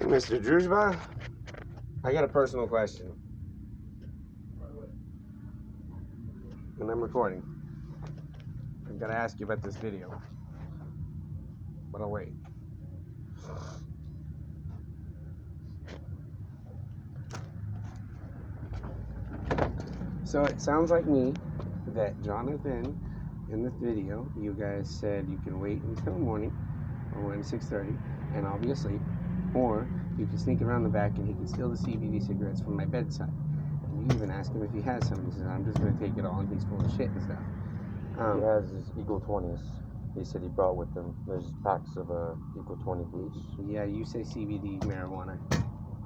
Mr. Druzhba, I got a personal question. And I'm recording. I've got to ask you about this video. But I'll wait. So it sounds like me that Jonathan, in this video, you guys said you can wait until morning or when 6:30 and I'll be asleep, or you can sneak around the back and he can steal the CBD cigarettes from my bedside. And you even ask him if he has some. He says, I'm just going to take it all, and he's full of shit and stuff. He has his Eagle 20s. He said he brought with him. There's packs of Eagle 20 bleach. Yeah, you say CBD marijuana.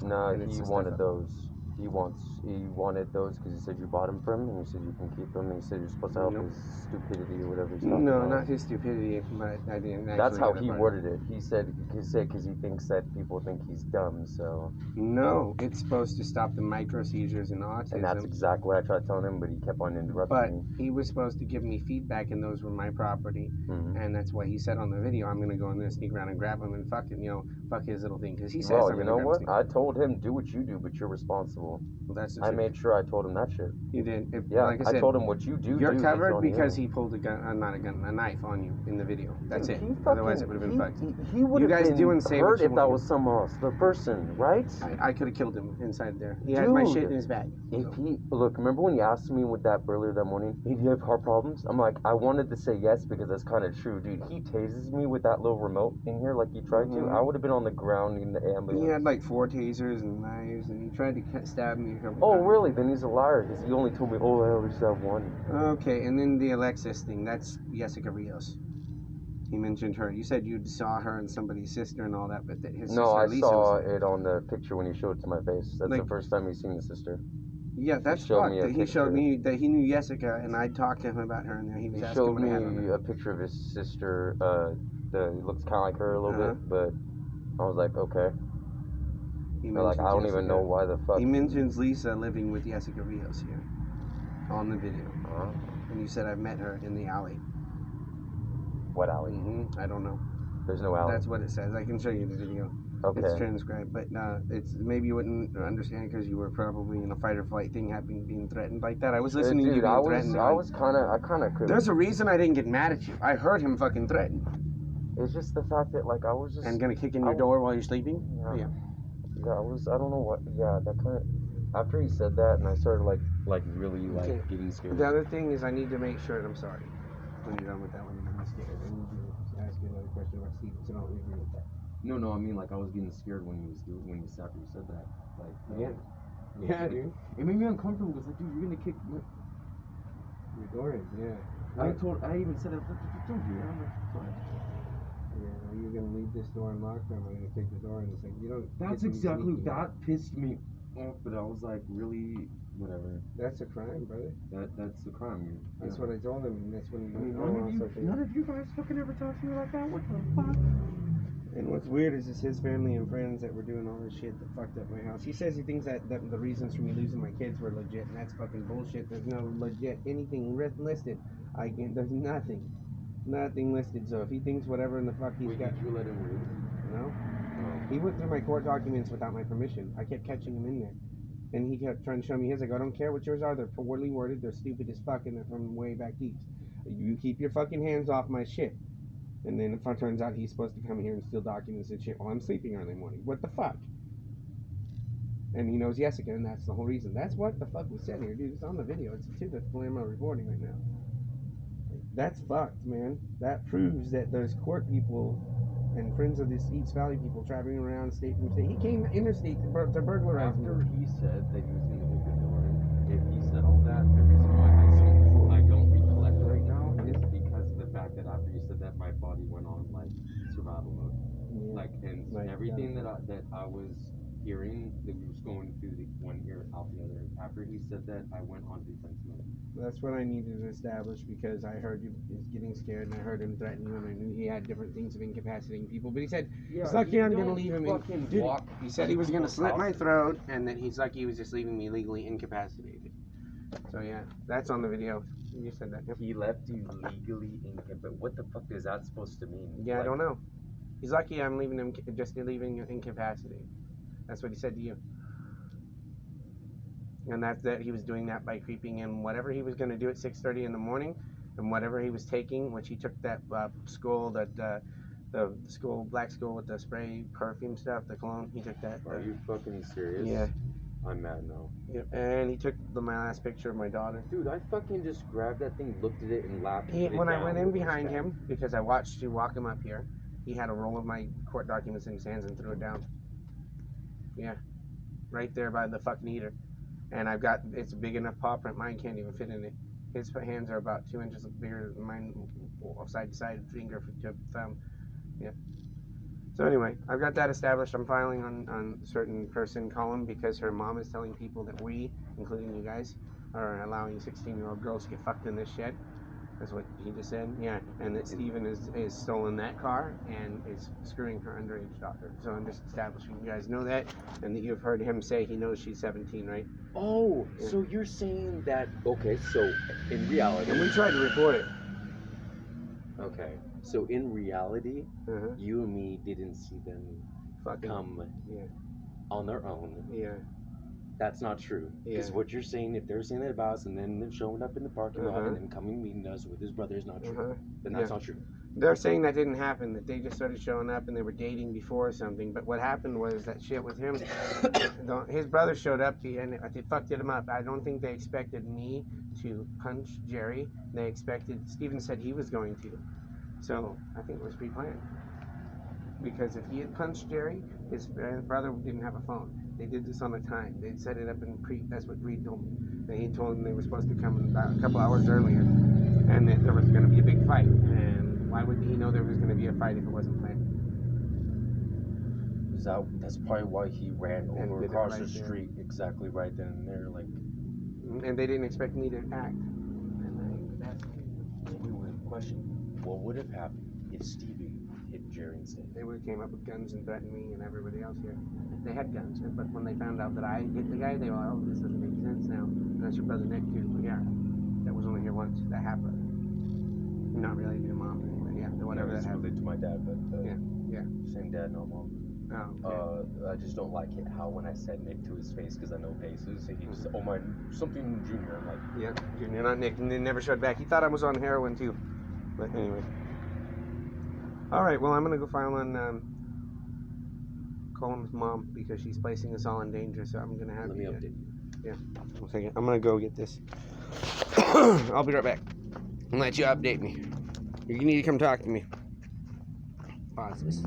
No, he wanted those. He wanted those because he said you bought them for him, and he said you can keep them, and he said you're supposed to help his stupidity or whatever he's talking about. No, not his stupidity, but I didn't actually. That's how he worded it. He said because he thinks that people think he's dumb, so. No, it's supposed to stop the micro seizures and autism. And that's exactly what I tried telling him, but he kept on interrupting me. But he was supposed to give me feedback, and those were my property, and that's what he said on the video. I'm gonna go in there, sneak around, and grab him, and fuck his little thing, because he says. Well, you know what? I told him do what you do, but you're responsible. Well, that's the I made sure I told him that shit. You did. Like I told him what you do. You're covered because he pulled a knife on you in the video. That's it. Otherwise, it would have been fucked. He would have been hurt if that was someone else, the person, right? I could have killed him inside there. He had my shit in his bag. Look, remember when you asked me with that earlier that morning? Hey, do you have heart problems? I'm like, I wanted to say yes because that's kind of true, dude. He tases me with that little remote in here like he tried to. I would have been on the ground in the ambulance. He had like 4 tasers and knives, and he tried to stab me. Oh, really? Then he's a liar because he only told me, oh, I only have one. Okay, and then the Alexis thing, that's Jessica Rios. He mentioned her. You said you saw her and somebody's sister and all that, but his sister Lisa saw it on the picture when he showed it to my face. That's the first time he's seen the sister. Yeah, that's fucked. He showed me that he knew Jessica, and I talked to him about her, and he was asking showed what I had on me her. a picture of his sister. It looks kind of like her a little bit, but I was like, okay. I don't even know why the fuck. He mentions Lisa living with Jessica Rios here on the video. And you said I met her in the alley. What alley? I don't know. There's no alley. That's what it says. I can show you the video. Okay. It's transcribed, but it's maybe you wouldn't understand because you were probably in a fight or flight thing, being threatened like that. I was listening to you being threatened. I kind of could. There's a reason I didn't get mad at you. I heard him fucking threaten. It's just the fact that I was just. And gonna kick in your door while you're sleeping. Yeah. Yeah, I don't know what. Yeah, that kind of. After he said that, and I started really getting scared. The other thing is, I need to make sure that I'm sorry. When you're done with that one, I'm scared. I need to ask you another question about Steven, so don't leave me with that. No, I mean I was getting scared when you said that. Yeah, dude. It made me uncomfortable. It's like, dude, you're gonna kick your door in. Yeah. I even said it. Don't do that. Yeah, are you gonna leave this door unlocked, or am I gonna kick the door in? It's like, you don't. That's exactly that pissed me off, but I was like, really, whatever. That's a crime, brother. That's a crime. That's what I told him, and that's when none of you guys fucking ever talked to me like that. What the fuck? And what's weird is it's his family and friends that were doing all this shit that fucked up my house. He says he thinks that the reasons for me losing my kids were legit, and that's fucking bullshit. There's no legit anything listed. There's nothing listed. So if he thinks whatever in the fuck he's got. Did you let him read? No. He went through my court documents without my permission. I kept catching him in there. And he kept trying to show me his. I go, I don't care what yours are. They're poorly worded. They're stupid as fuck, and they're from way back east. You keep your fucking hands off my shit. And then if it turns out he's supposed to come here and steal documents and shit while I'm sleeping early morning. What the fuck? And he knows Jessica, and that's the whole reason. That's what the fuck we said here, dude. It's on the video. It's to the Palermo recording right now. That's fucked, man. That proves that those court people and friends of this East Valley people traveling around state from state. He came interstate to burglarize me. After he said that he was going to kick the door in, if he said all that, the reason why I don't recollect right now is because of the fact that after you said that, my body went on survival mode. Everything that I was hearing, that was going through the one ear out the other. After he said that, I went on defense mode. That's what I needed to establish, because I heard you was getting scared, and I heard him threaten you, and I knew he had different things of incapacitating people. But he said, it's lucky I'm going to leave him He said he was going to slit my throat, and that he's lucky he was just leaving me legally incapacitated. So yeah, that's on the video. You said that. He left you legally incapacitated. What the fuck is that supposed to mean? Yeah, I don't know. He's lucky I'm leaving him incapacitated. That's what he said to you. And that he was doing that by creeping in whatever he was going to do at 6:30 in the morning, and whatever he was taking, which he took that skull, the skull, black skull with the spray perfume stuff, the cologne. He took that. Are you fucking serious? Yeah. I'm mad now. Yeah. And he took my last picture of my daughter. Dude, I fucking just grabbed that thing, looked at it, and laughed. When I went in behind him, because I watched you walk him up here, he had a roll of my court documents in his hands and threw it down. Yeah. Right there by the fucking eater. And it's a big enough paw print, mine can't even fit in it. His hands are about 2 inches bigger than mine, side to side, finger to thumb. Yeah. So anyway, I've got that established. I'm filing on a certain person column because her mom is telling people that we, including you guys, are allowing 16-year-old girls to get fucked in this shed. That's what he just said. Yeah. And that Steven is stolen that car and is screwing her underage daughter. So I'm just establishing you guys know that, and that you've heard him say he knows she's 17, right? Oh, Yeah. so you're saying that? Okay, so in reality. And we tried to report it. Okay, so in reality, Uh-huh. you and me didn't see them Fucking. come Yeah. on their own. Yeah. That's not true. Because Yeah. what you're saying, if they're saying that about us and then them showing up in the parking lot Uh-huh. and then coming meeting us with his brother is not true, Uh-huh. then that's Yeah. not true. They're saying that didn't happen, that they just started showing up and they were dating before or something. But what happened was that shit with him, his brother showed up and they fucked him up. I don't think they expected me to punch Jerry. They expected, Steven said he was going to. So I think it was pre-planned. Because if he had punched Jerry, his brother didn't have a phone. They did this on a time. They'd set it up that's what Reed told me. And he told them they were supposed to come about a couple hours earlier and that there was going to be a big fight. And why would he know there was going to be a fight if it wasn't planned? That's probably why he ran And over did it across right the there. street exactly right then and there. Like, And they didn't expect me to act. And that's we would question what would have happened if Stevie hit Jerry instead. they would have came up with guns and threatened me and everybody else here. They had guns, but when they found out that I hit the guy, they were like, oh, this doesn't make sense now. And that's your brother Nick too. But yeah, that was only here once. That happened. Not related to mom, but yeah, whatever It's that happened. related to my dad, but Yeah. same dad, no mom. Oh, okay. I just don't like it how when I said Nick to his face because I know faces, he just oh my something junior. I'm like, Yeah, Junior, not Nick, and they never showed back. He thought I was on heroin too. But anyway. All right, well, I'm gonna go file on Colin's mom because she's placing us all in danger. So I'm gonna have let me you. update you. One second. I'm gonna go get this. I'll be right back and let you update me. You need to come talk to me. Pause this.